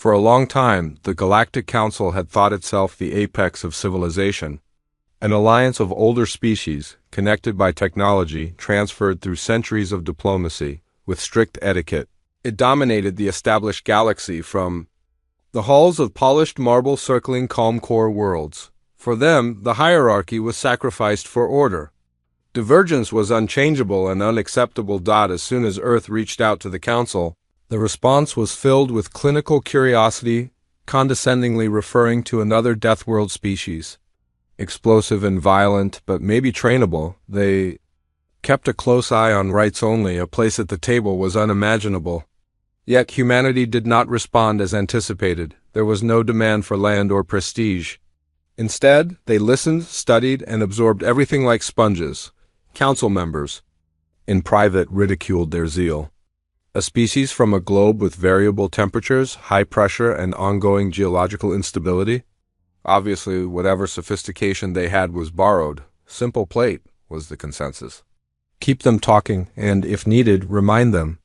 For a long time, the Galactic Council had thought itself the apex of civilization, an alliance of older species, connected by technology transferred through centuries of diplomacy, with strict etiquette. It dominated the established galaxy from the halls of polished marble circling calm core worlds. For them, the hierarchy was sacrificed for order. Divergence was unchangeable and unacceptable. As soon as Earth reached out to the Council, the response was filled with clinical curiosity, condescendingly referring to another Deathworld species. Explosive and violent, but maybe trainable, they kept a close eye on rights only. A place at the table was unimaginable. Yet humanity did not respond as anticipated. There was no demand for land or prestige. Instead, they listened, studied, and absorbed everything like sponges. Council members, in private, ridiculed their zeal. A species from a globe with variable temperatures, high pressure, and ongoing geological instability? Obviously, whatever sophistication they had was borrowed. Simple plate, was the consensus. Keep them talking, and, if needed, remind them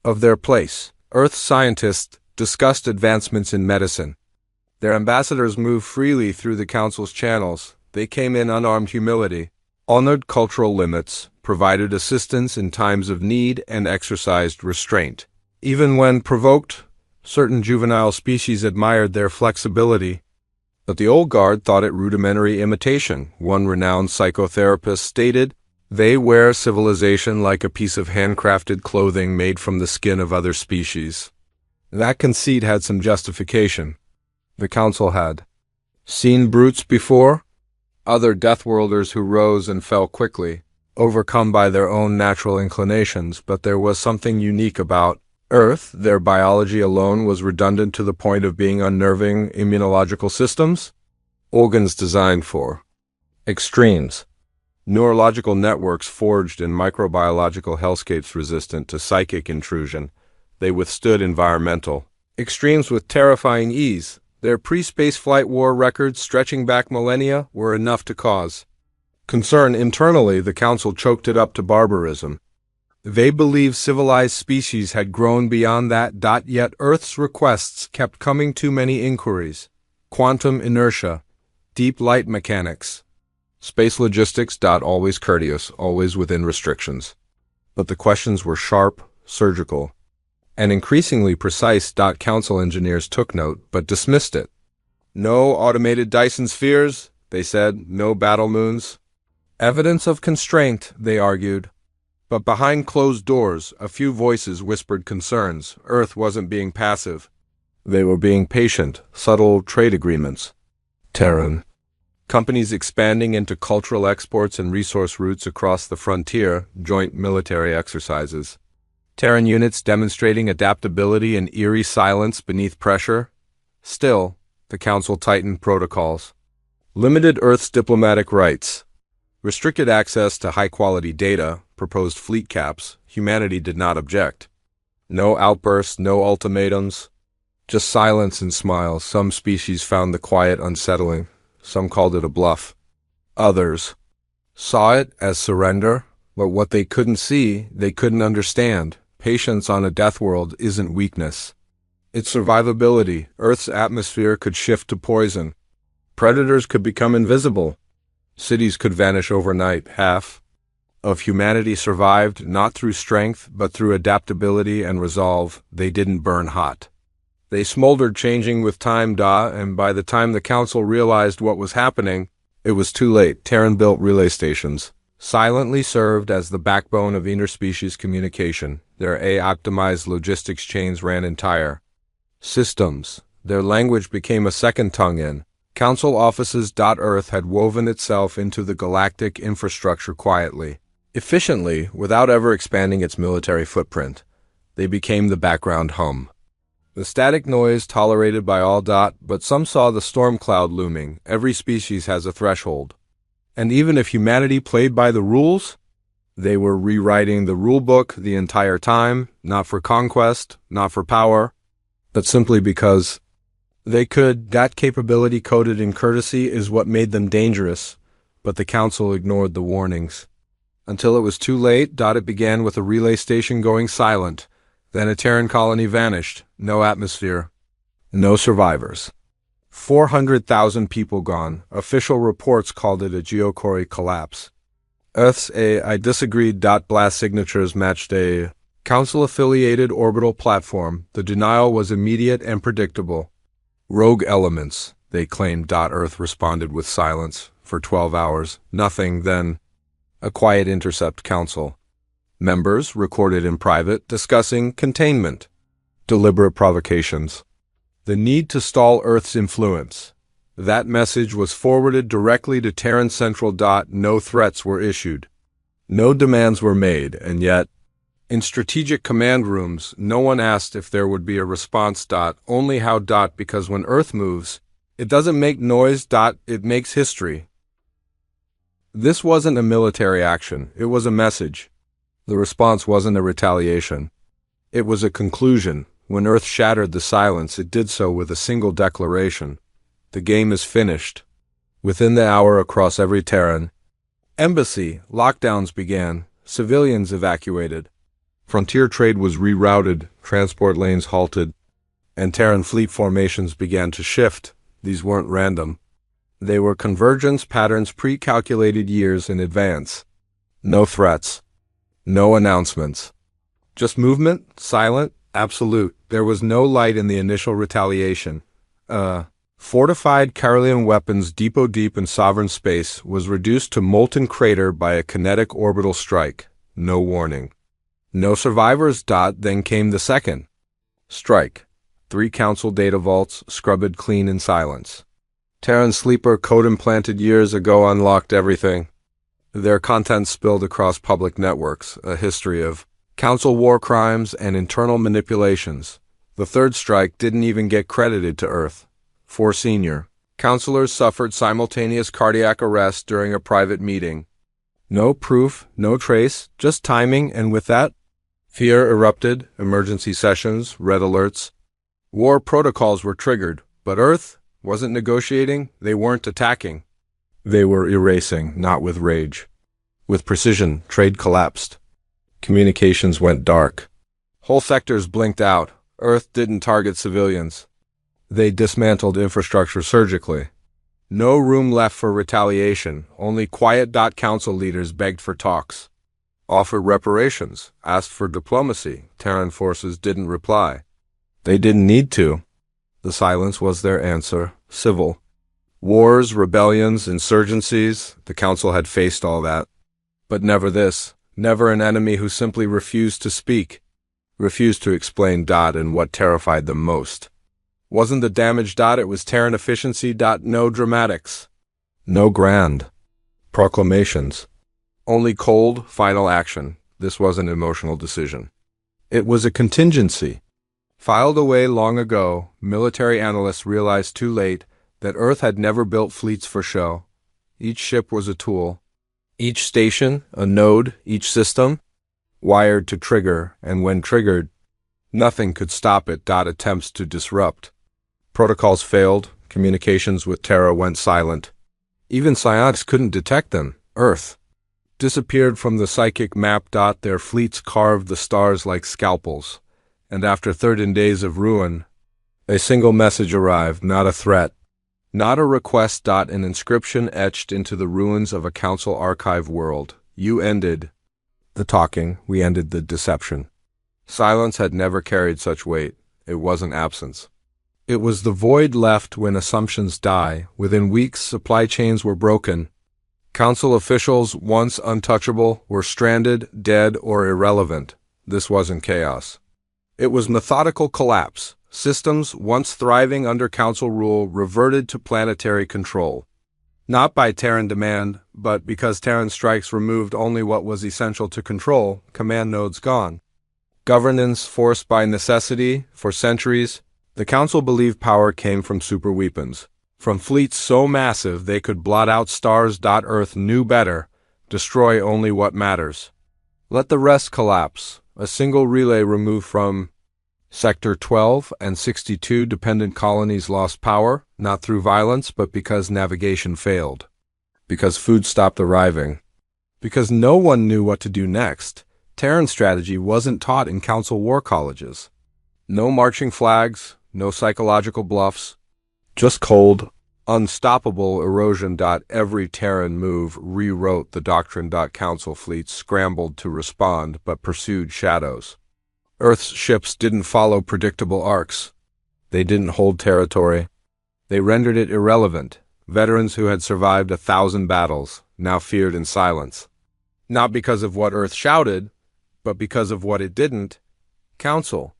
of their place. Earth scientists discussed advancements in medicine. Their ambassadors moved freely through the Council's channels. They came in unarmed humility, honored cultural limits, provided assistance in times of need, and exercised restraint. Even when provoked, certain juvenile species admired their flexibility. But the old guard thought it rudimentary imitation. One renowned psychotherapist stated, "They wear civilization like a piece of handcrafted clothing made from the skin of other species." That conceit had some justification. The Council had seen brutes before, other Deathworlders who rose and fell quickly, overcome by their own natural inclinations, but there was something unique about Earth. Their biology alone was redundant to the point of being unnerving. Immunological systems, organs designed for extremes, neurological networks forged in microbiological hellscapes resistant to psychic intrusion. They withstood environmental extremes with terrifying ease. Their pre-space flight war records, stretching back millennia, were enough to cause concern internally. The Council choked it up to barbarism. They believed civilized species had grown beyond that. Yet Earth's requests kept coming. Too many inquiries. Quantum inertia, deep light mechanics, space logistics. Always courteous, always within restrictions. But the questions were sharp, surgical, and increasingly precise. Council engineers took note, but dismissed it. No automated Dyson spheres, they said, no battle moons. Evidence of constraint, they argued. But behind closed doors, a few voices whispered concerns. Earth wasn't being passive. They were being patient. Subtle trade agreements. Terran companies expanding into cultural exports and resource routes across the frontier, joint military exercises. Terran units demonstrating adaptability and eerie silence beneath pressure. Still, the Council tightened protocols. Limited Earth's diplomatic rights. Restricted access to high-quality data, proposed fleet caps. Humanity did not object. No outbursts, no ultimatums. Just silence and smiles. Some species found the quiet unsettling. Some called it a bluff. Others saw it as surrender, but what they couldn't see, they couldn't understand. Patience on a death world isn't weakness. It's survivability. Earth's atmosphere could shift to poison. Predators could become invisible. Cities could vanish overnight. Half of humanity survived, not through strength, but through adaptability and resolve. They didn't burn hot. They smoldered, changing with time. And by the time the Council realized what was happening, it was too late. Terran-built relay stations silently served as the backbone of interspecies communication. Their AI-optimized logistics chains ran entire systems. Their language became a second tongue in Council offices. Earth had woven itself into the galactic infrastructure quietly, efficiently, without ever expanding its military footprint. They became the background hum. The static noise tolerated by all. But some saw the storm cloud looming. Every species has a threshold. And even if humanity played by the rules, they were rewriting the rulebook the entire time, not for conquest, not for power, but simply because they could. That capability coded in courtesy is what made them dangerous, but the Council ignored the warnings. Until it was too late. It began with a relay station going silent. Then a Terran colony vanished. No atmosphere. No survivors. 400,000 people gone. Official reports called it a geochore collapse. Earth's I disagreed. Blast signatures matched a Council-affiliated orbital platform. The denial was immediate and predictable. Rogue elements, they claimed. Earth responded with silence. For 12 hours, nothing, then a quiet intercept. Council members recorded in private discussing containment, deliberate provocations, the need to stall Earth's influence. That message was forwarded directly to Terran Central. No threats were issued. No demands were made, and yet, in strategic command rooms, no one asked if there would be a response. Only how. Because when Earth moves, it doesn't make noise. It makes history. This wasn't a military action, it was a message. The response wasn't a retaliation. It was a conclusion. When Earth shattered the silence, it did so with a single declaration. The game is finished. Within the hour, across every Terran embassy, lockdowns began, civilians evacuated. Frontier trade was rerouted, transport lanes halted, and Terran fleet formations began to shift. These weren't random. They were convergence patterns pre-calculated years in advance. No threats. No announcements. Just movement, silent, absolute. There was no light in the initial retaliation. Fortified Carolean weapons depot deep in sovereign space was reduced to molten crater by a kinetic orbital strike. No warning. No survivors. Then came the second strike. 3 Council data vaults scrubbed clean in silence. Terran sleeper code implanted years ago unlocked everything. Their contents spilled across public networks, a history of Council war crimes and internal manipulations. The third strike didn't even get credited to Earth. 4 senior councilors suffered simultaneous cardiac arrest during a private meeting. No proof, no trace, just timing, and with that, fear erupted, emergency sessions, red alerts. War protocols were triggered, but Earth wasn't negotiating, they weren't attacking. They were erasing, not with rage. With precision, trade collapsed. Communications went dark. Whole sectors blinked out. Earth didn't target civilians. They dismantled infrastructure surgically. No room left for retaliation, only quiet. Council leaders begged for talks, offered reparations, asked for diplomacy. Terran forces didn't reply. They didn't need to. The silence was their answer, civil. Wars, rebellions, insurgencies, the Council had faced all that. But never this, never an enemy who simply refused to speak, refused to explain. And what terrified them most wasn't the damage. It was Terran efficiency. No dramatics, no grand proclamations, only cold, final action. This was an emotional decision. It was a contingency. Filed away long ago, military analysts realized too late that Earth had never built fleets for show. Each ship was a tool, each station a node, each system wired to trigger, and when triggered, nothing could stop it. Attempts to disrupt. Protocols failed, communications with Terra went silent. Even psionics couldn't detect them. Earth disappeared from the psychic map. Their fleets carved the stars like scalpels. And after 13 days of ruin, a single message arrived, not a threat, not a request. An inscription etched into the ruins of a Council archive world. You ended the talking, we ended the deception. Silence had never carried such weight. It wasn't absence. It was the void left when assumptions die. Within weeks, supply chains were broken. Council officials, once untouchable, were stranded, dead, or irrelevant. This wasn't chaos. It was methodical collapse. Systems, once thriving under Council rule, reverted to planetary control. Not by Terran demand, but because Terran strikes removed only what was essential to control, command nodes gone. Governance forced by necessity. For centuries, the Council believed power came from superweapons, from fleets so massive they could blot out stars. Earth knew better, destroy only what matters. Let the rest collapse. A single relay removed from Sector 12 and 62 dependent colonies lost power, not through violence, but because navigation failed. Because food stopped arriving. Because no one knew what to do next. Terran strategy wasn't taught in Council war colleges. No marching flags, No psychological bluffs. Just cold, unstoppable erosion. Every Terran move rewrote the doctrine. Council fleets scrambled to respond but pursued shadows. Earth's ships didn't follow predictable arcs. They didn't hold territory. They rendered it irrelevant. Veterans who had survived 1,000 battles now feared in silence. Not because of what Earth shouted, but because of what it didn't. Council.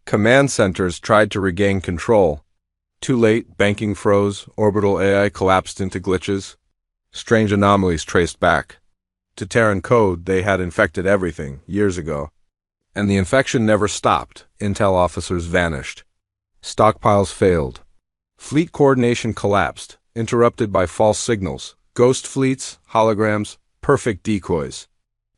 Command centers tried to regain control. Too late, banking froze, orbital AI collapsed into glitches. Strange anomalies traced back. To Terran code, they had infected everything, years ago. And the infection never stopped. Intel officers vanished. Stockpiles failed. Fleet coordination collapsed, interrupted by false signals, ghost fleets, holograms, perfect decoys.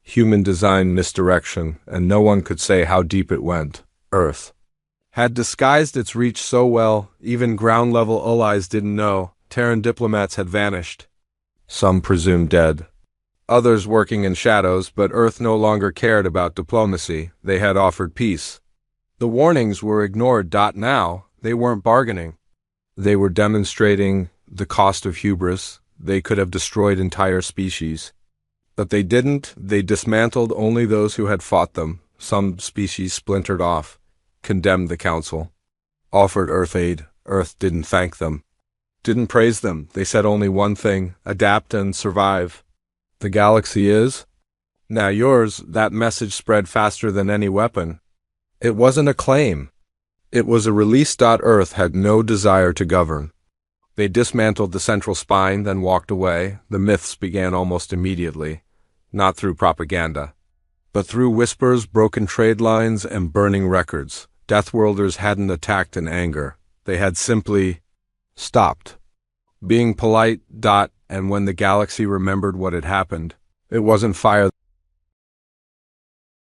Human design misdirection, and no one could say how deep it went. Earth had disguised its reach so well, even ground-level allies didn't know. Terran diplomats had vanished. Some presumed dead. Others working in shadows, but Earth no longer cared about diplomacy. They had offered peace. The warnings were ignored. Now, they weren't bargaining. They were demonstrating the cost of hubris. They could have destroyed entire species. But they didn't. They dismantled only those who had fought them. Some species splintered off, condemned the Council, offered Earth aid. Earth didn't thank them, didn't praise them. They said only one thing: adapt and survive. The galaxy is now yours. That message spread faster than any weapon. It wasn't a claim. It was a release. Earth had no desire to govern. They dismantled the central spine, then walked away. The myths began almost immediately, not through propaganda, but through whispers, broken trade lines, and burning records. Deathworlders hadn't attacked in anger. They had simply stopped being polite. And when the galaxy remembered what had happened, it wasn't fire